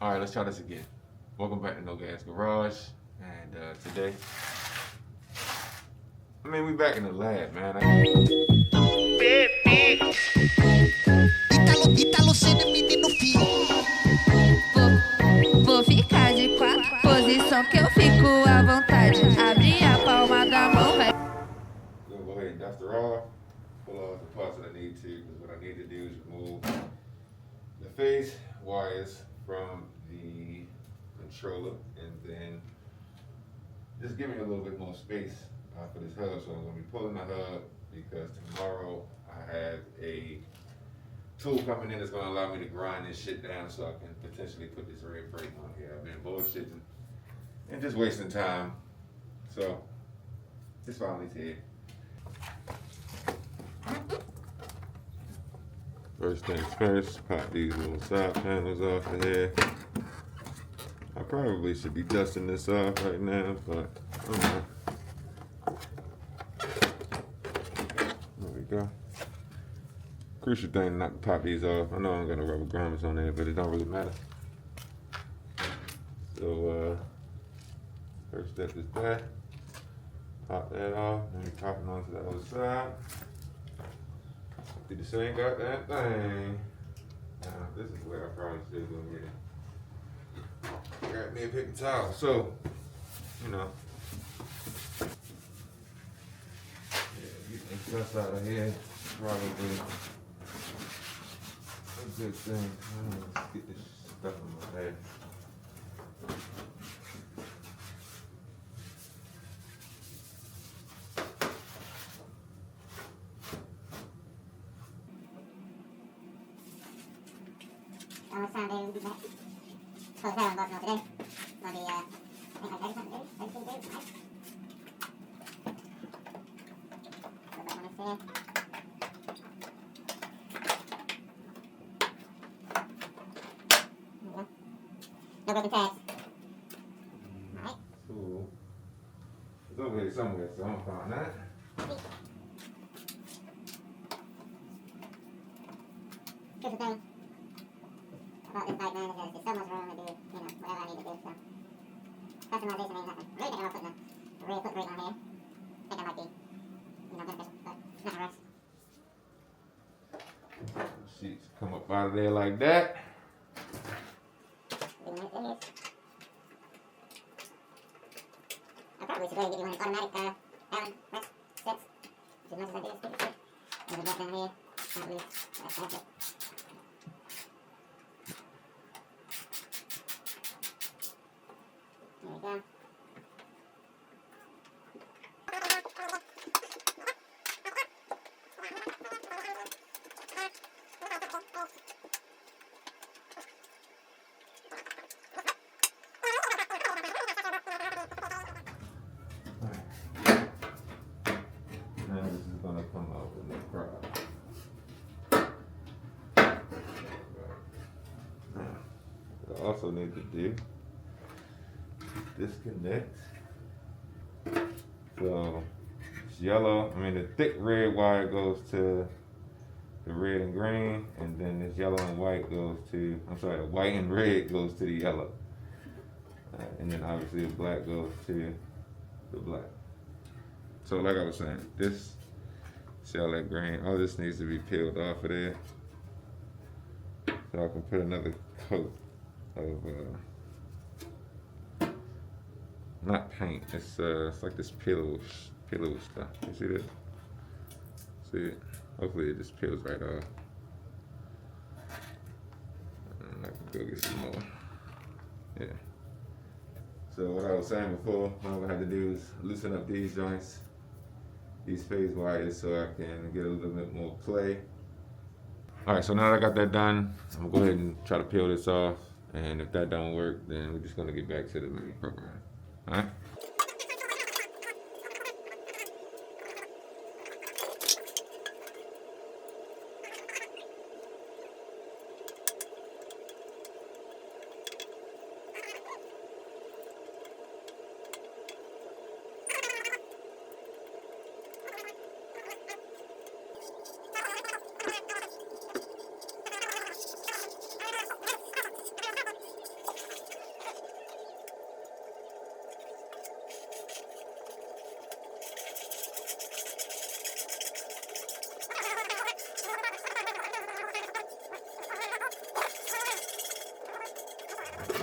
All right, let's try this again. Welcome back to No Gas Garage, and today, we back in the lab, man. Ítalo sendo menino fio. Vou ficar de quatro, posição que eu fico à vontade. Abre a palma da mão, vai. We're gonna go ahead and dust her off, pull off the parts that I need to, because what I need to do is remove the phase wires from the controller, and then just give me a little bit more space for this hub. So I'm going to be pulling the hub because tomorrow I have a tool coming in that's going to allow me to grind this shit down so I can potentially put this red brake on here. I've been bullshitting and just wasting time. So this finally here. First things first, pop these little side panels off of here. I probably should be dusting this off right now, but I don't know. There we go. Crucial thing not to pop these off. I know I'm gonna rubber grommets on there, but it don't really matter. So first step is that. Pop that off, then we pop it onto the other side. Do the same goddamn thing. Now this is where I probably should go get it. Grab me a paper towel. So, you know. Yeah, get this dust out of here. Probably a good thing. Let's get this stuff in my head. Sunday we'll be back. So that's what I'm working on today. I think I'm ready something today. Everything good, nice. Put that one in there. There we go. No broken tags. Alright. Cool. It's over here somewhere, so I'm gonna find that. Here's the thing about this bike, man, is there's so much room to do, whatever I need to do, so. Customization ain't nothing. Really thinking about putting a real foot brake on here. I think that might be, beneficial, but not a rush. Sheets come up out of there like that. I probably should go ahead and give you one of the automatic Allen wrench sets. As much as I do this stupid shit. There's a bolt down here. Not loose. That's it. There we go. Now this is gonna come out with no problem. What I also need to do is disconnect. So it's yellow. The thick red wire goes to the red and green, and then this yellow and white goes to, the white and red goes to the yellow. And then obviously the black goes to the black. So like I was saying, this, see all that green, all this needs to be peeled off of there. So I can put another coat of, not paint, it's like this pillow stuff. You see that? See it? Hopefully it just peels right off. And I can go get some more. Yeah. So what I was saying before, what I'm gonna have to do is loosen up these joints, these phase wires, so I can get a little bit more play. All right, so now that I got that done, I'm gonna go ahead and try to peel this off. And if that don't work, then we're just gonna get back to the main program. All right?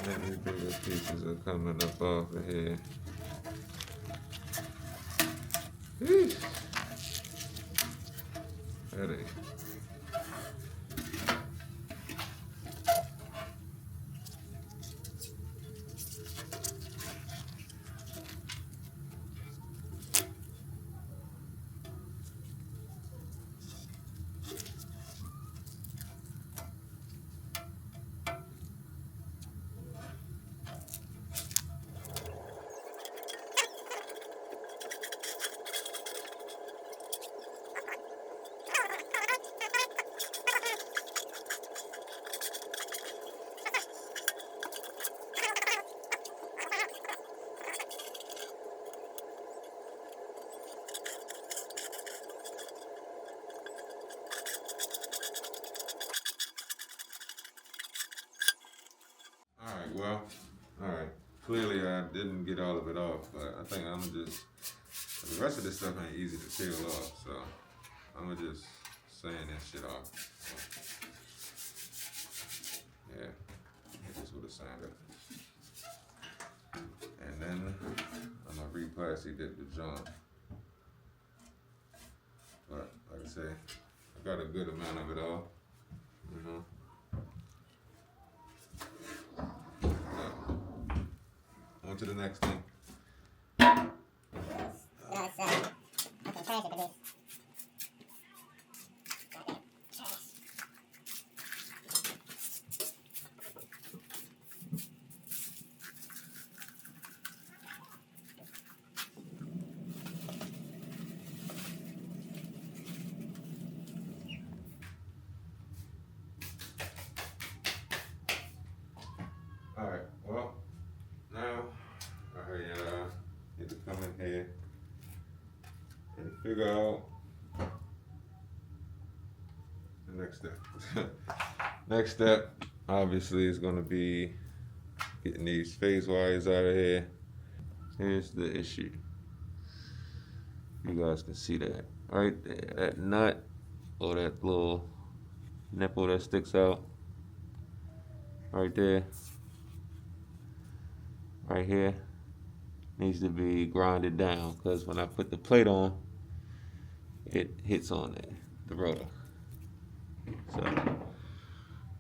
And these bigger pieces are coming up off of here. Eesh. Headache. Alright, well, alright. Clearly I didn't get all of it off, but I think I'm just, the rest of this stuff ain't easy to peel off, so I'm gonna just sand that shit off. Yeah, hit this with a sander. And then I'm gonna re-plastic dip the joint. But like I say, I got a good amount of it off, you know. On to the next thing. No, it's, fucking trash up in this. Goddamn trash. Alright, well, now I need to come in here and figure out the next step. Next step, obviously, is going to be getting these phase wires out of here. Here's the issue. You guys can see that right there, that nut or that little nipple that sticks out right there. Right here needs to be grinded down because when I put the plate on, it hits on it, the rotor. So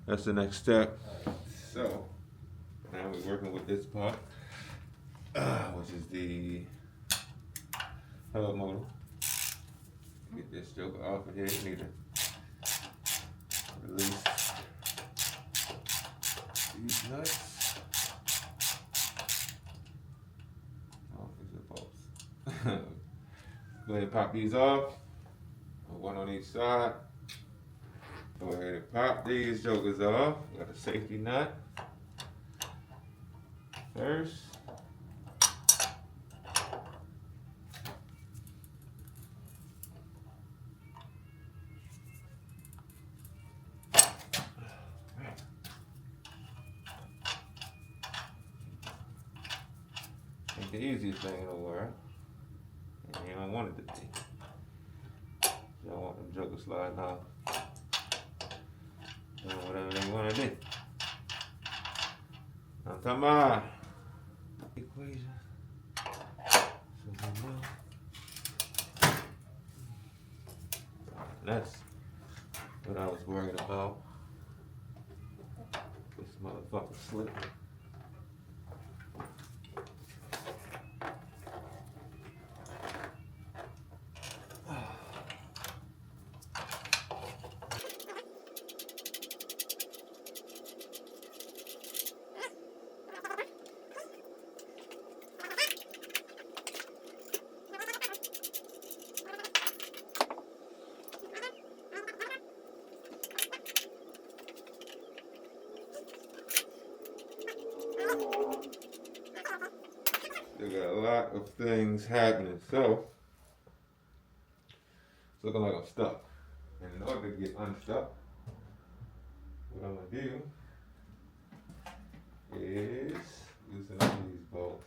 that's the next step. So now we're working with this part, which is the hub motor. Get this joker off of here. Need to release these nuts. Go ahead and pop these off. One on each side. Go ahead and pop these jokers off. Got a safety nut. First. Ain't the easiest thing in the world. And you don't want it to be. You don't want them jokers sliding off. Doing whatever they want to do. I'm talking about equation. That's what I was worried about. This motherfucker slipping. Still got a lot of things happening, so it's looking like I'm stuck. And in order to get unstuck, what I'm gonna do is loosen up these bolts.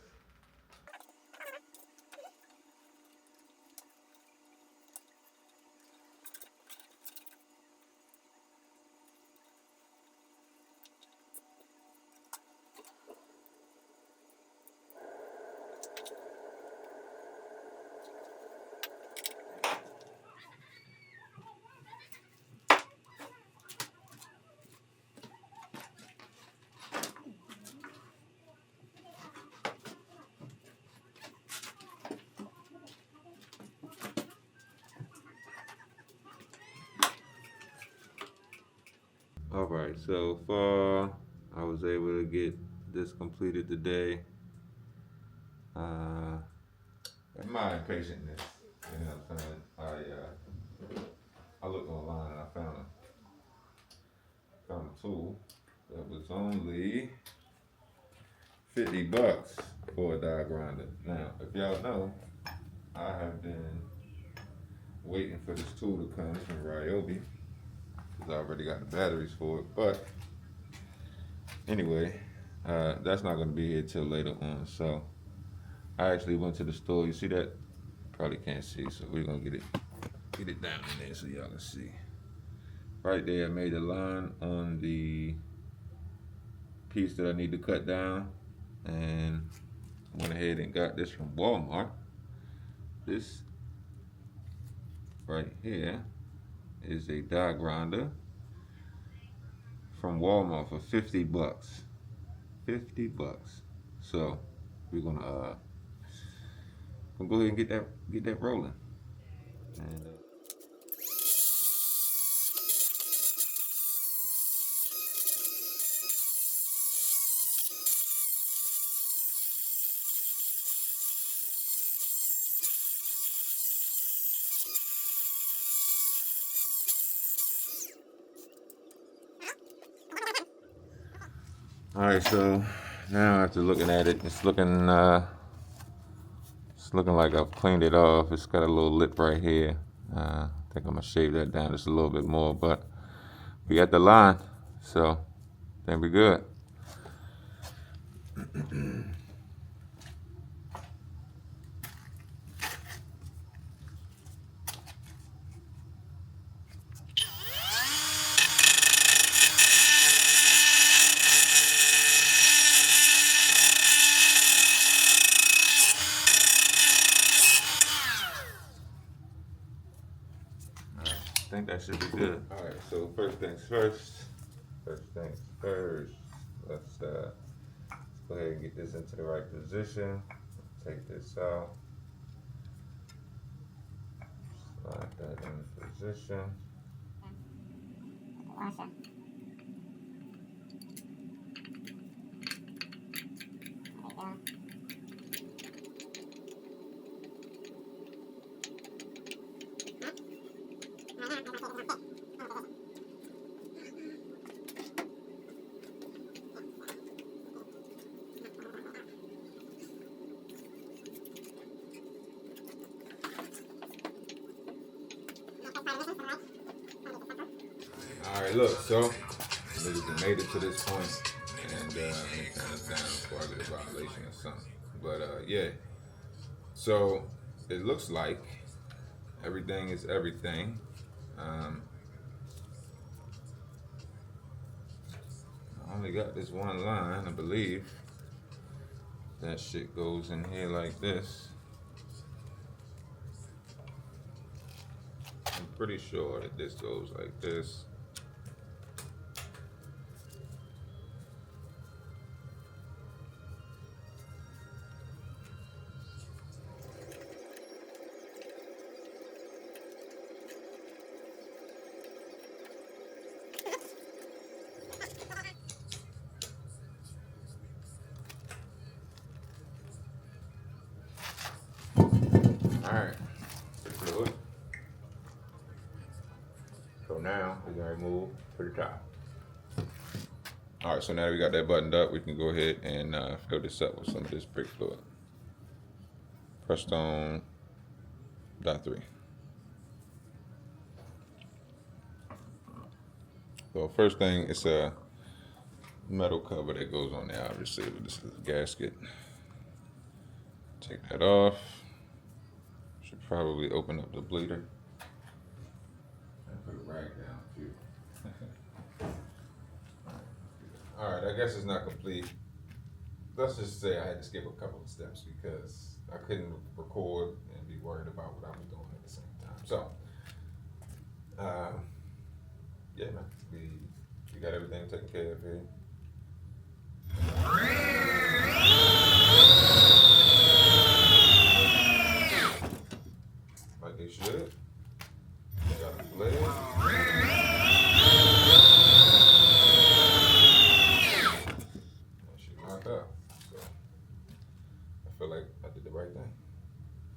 Alright, so far I was able to get this completed today. In my impatientness, you know what I'm saying? I looked online and I found a tool that was only $50 for a die grinder. Now, if y'all know, I have been waiting for this tool to come from Ryobi because I already got the batteries for it. But anyway, that's not going to be here till later on. So I actually went to the store. You see that? Probably can't see, so we're gonna get it down in there so y'all can see. Right there, I made a line on the piece that I need to cut down, and went ahead and got this from Walmart. This right here is a die grinder from Walmart for $50. $50. So we're gonna go ahead and get that rolling. And, all right, so now after looking at it, it's looking like I've cleaned it off. It's got a little lip right here. I think I'm gonna shave that down just a little bit more, but we got the line, so I think we're good. I think that should be good. All right, so first things first. Let's go ahead and get this into the right position. Take this out. Slide that in position. Washer. All right, look, so we made it to this point, and let me turn this down before I get a violation or something. But yeah, so it looks like everything is everything. I only got this one line, I believe. That shit goes in here like this. I'm pretty sure that this goes like this. Alright, good. So now we're gonna remove to the top. Alright, so now we got that buttoned up, we can go ahead and fill this up with some of this brake fluid. Prestone .3. So first thing, it's a metal cover that goes on there, obviously, with this little gasket. Take that off. Should probably open up the bleeder. And put a rag down too. Alright, I guess it's not complete. Let's just say I had to skip a couple of steps because I couldn't record and be worried about what I was doing at the same time. So, yeah, man, we got everything taken care of here. Like they should. Got the blade.